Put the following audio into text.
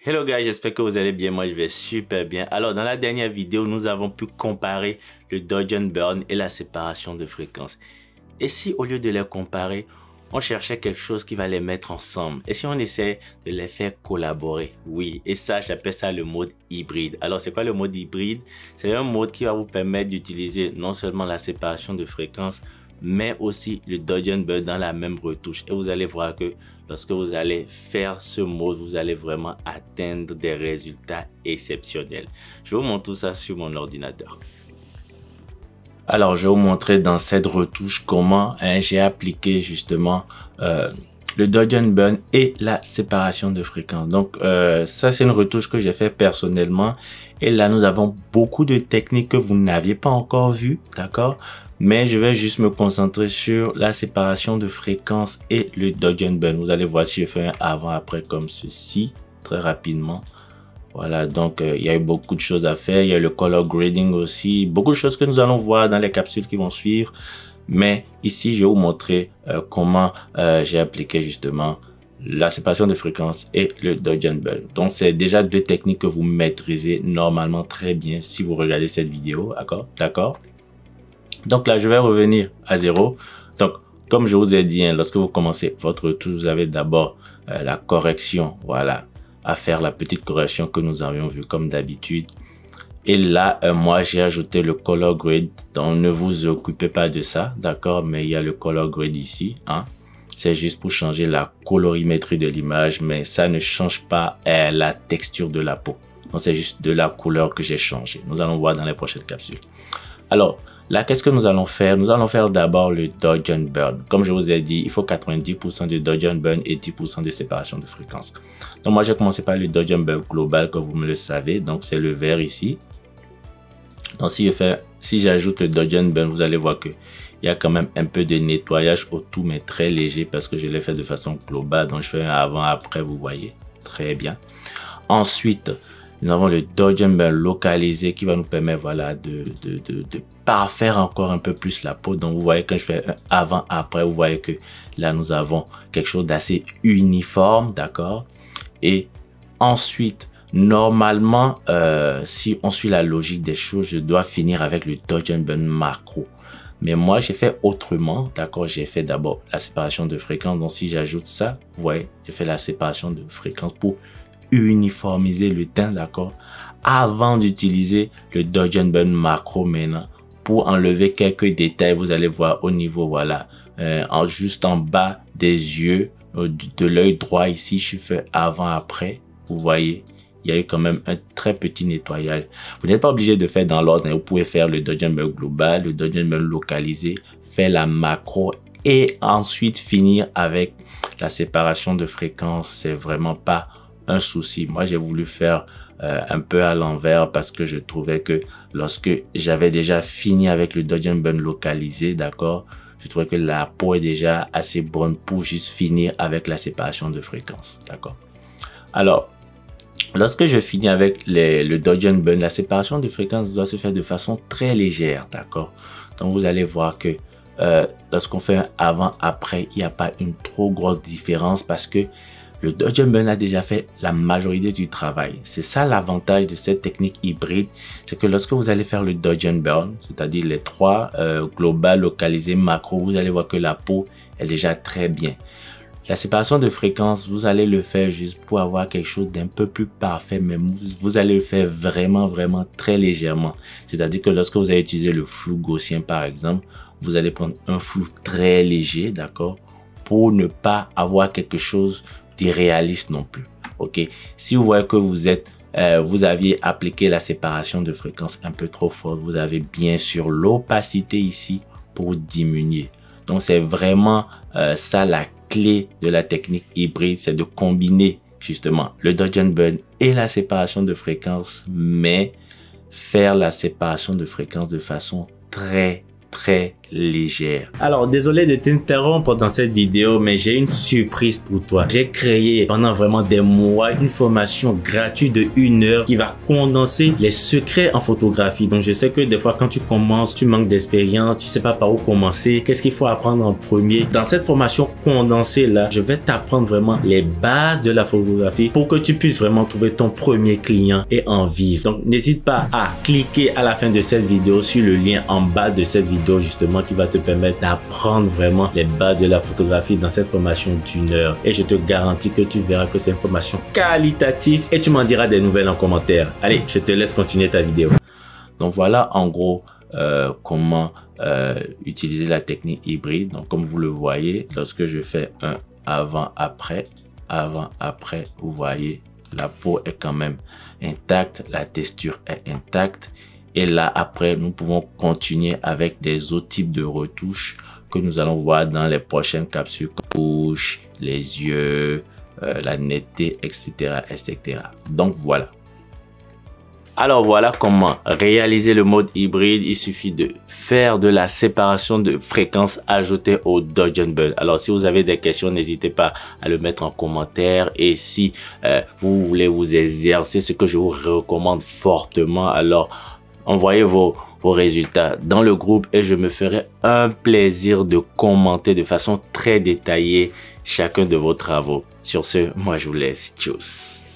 Hello guys, j'espère que vous allez bien. Moi je vais super bien. Alors dans la dernière vidéo, nous avons pu comparer le dodge and burn et la séparation de fréquences. Et si au lieu de les comparer, on cherchait quelque chose qui va les mettre ensemble? Et si on essaie de les faire collaborer? Oui, et ça j'appelle ça le mode hybride. Alors c'est quoi le mode hybride? C'est un mode qui va vous permettre d'utiliser non seulement la séparation de fréquences, mais aussi le dodge and burn dans la même retouche. Et vous allez voir que lorsque vous allez faire ce mode, vous allez vraiment atteindre des résultats exceptionnels. Je vais vous montrer tout ça sur mon ordinateur. Alors, je vais vous montrer dans cette retouche comment j'ai appliqué justement le dodge and burn et la séparation de fréquences. Donc, ça, c'est une retouche que j'ai fait personnellement. Et là, nous avons beaucoup de techniques que vous n'aviez pas encore vues, d'accord? Mais je vais juste me concentrer sur la séparation de fréquences et le dodge and burn. Vous allez voir si je fais un avant-après comme ceci, très rapidement. Voilà, donc il y a eu beaucoup de choses à faire. Il y a le color grading aussi. Beaucoup de choses que nous allons voir dans les capsules qui vont suivre. Mais ici, je vais vous montrer comment j'ai appliqué justement la séparation de fréquences et le dodge and burn. Donc, c'est déjà deux techniques que vous maîtrisez normalement très bien si vous regardez cette vidéo. D'accord? Donc là, je vais revenir à zéro. Donc, comme je vous ai dit, lorsque vous commencez votre retouche, vous avez d'abord la correction, voilà, à faire la petite correction que nous avions vue comme d'habitude. Et là, moi, j'ai ajouté le color grade. Donc, ne vous occupez pas de ça, d'accord? Mais il y a le color grade ici, hein. C'est juste pour changer la colorimétrie de l'image, mais ça ne change pas la texture de la peau. Donc, c'est juste de la couleur que j'ai changé. Nous allons voir dans les prochaines capsules. Alors, là, qu'est-ce que nous allons faire? Nous allons faire d'abord le dodge and burn. Comme je vous ai dit, il faut 90% de dodge and burn et 10% de séparation de fréquences. Donc, moi, j'ai commencé par le dodge and burn global, comme vous me le savez. Donc, c'est le vert ici. Donc, si j'ajoute le dodge and burn, vous allez voir que il y a quand même un peu de nettoyage autour, mais très léger parce que je l'ai fait de façon globale. Donc, je fais un avant-après, vous voyez. Très bien. Ensuite, nous avons le dodge and burn localisé qui va nous permettre, voilà, de parfaire encore un peu plus la peau. Donc, vous voyez, quand je fais un avant-après, vous voyez que là, nous avons quelque chose d'assez uniforme, d'accord? Et ensuite, normalement, si on suit la logique des choses, je dois finir avec le dodge and burn macro. Mais moi, j'ai fait autrement, d'accord? J'ai fait d'abord la séparation de fréquences. Donc, si j'ajoute ça, vous voyez, j'ai fait la séparation de fréquences pour uniformiser le teint, d'accord, avant d'utiliser le dodge and burn macro maintenant pour enlever quelques détails. Vous allez voir au niveau, voilà, juste en bas des yeux, de l'œil droit ici, je fais avant après, vous voyez, il y a eu quand même un très petit nettoyage. Vous n'êtes pas obligé de faire dans l'ordre, vous pouvez faire le dodge and burn global, le dodge and burn localisé, faire la macro et ensuite finir avec la séparation de fréquences. C'est vraiment pas un souci. Moi, j'ai voulu faire un peu à l'envers parce que je trouvais que lorsque j'avais déjà fini avec le dodge and burn localisé, d'accord, je trouvais que la peau est déjà assez bonne pour juste finir avec la séparation de fréquences, d'accord. Alors, lorsque je finis avec le dodge and burn, la séparation de fréquences doit se faire de façon très légère, d'accord. Donc, vous allez voir que lorsqu'on fait un avant-après, il n'y a pas une trop grosse différence parce que le dodge and burn a déjà fait la majorité du travail. C'est ça l'avantage de cette technique hybride, c'est que lorsque vous allez faire le dodge and burn, c'est-à-dire les trois global, localisé, macro, vous allez voir que la peau est déjà très bien. La séparation de fréquences, vous allez le faire juste pour avoir quelque chose d'un peu plus parfait, mais vous allez le faire vraiment très légèrement. C'est-à-dire que lorsque vous allez utiliser le flou gaussien par exemple, vous allez prendre un flou très léger, d'accord, pour ne pas avoir quelque chose d'irréaliste non plus. Ok, si vous voyez que vous aviez appliqué la séparation de fréquences un peu trop fort, vous avez bien sûr l'opacité ici pour diminuer. Donc c'est vraiment ça la clé de la technique hybride, c'est de combiner justement le dodge and burn et la séparation de fréquences, mais faire la séparation de fréquences de façon très très légère. Alors désolé de t'interrompre dans cette vidéo, mais j'ai une surprise pour toi. J'ai créé pendant vraiment des mois une formation gratuite de 1 heure qui va condenser les secrets en photographie. Donc je sais que des fois quand tu commences, tu manques d'expérience, tu sais pas par où commencer, qu'est-ce qu'il faut apprendre en premier. Dans cette formation condensée là, je vais t'apprendre vraiment les bases de la photographie pour que tu puisses vraiment trouver ton premier client et en vivre. Donc n'hésite pas à cliquer à la fin de cette vidéo sur le lien en bas de cette vidéo justement qui va te permettre d'apprendre vraiment les bases de la photographie dans cette formation d'1 heure. Et je te garantis que tu verras que c'est une formation qualitative et tu m'en diras des nouvelles en commentaire. Allez, je te laisse continuer ta vidéo. Donc voilà en gros comment utiliser la technique hybride. Donc comme vous le voyez, lorsque je fais un avant-après, vous voyez la peau est quand même intacte, la texture est intacte. Et là, après, nous pouvons continuer avec des autres types de retouches que nous allons voir dans les prochaines capsules. Bouche, les yeux, la netteté, etc., etc. Donc, voilà. Alors, voilà comment réaliser le mode hybride. Il suffit de faire de la séparation de fréquences ajoutée au Dodge & Burn. Alors, si vous avez des questions, n'hésitez pas à le mettre en commentaire. Et si vous voulez vous exercer, ce que je vous recommande fortement, alors envoyez vos résultats dans le groupe et je me ferai un plaisir de commenter de façon très détaillée chacun de vos travaux. Sur ce, moi je vous laisse. Tchuss.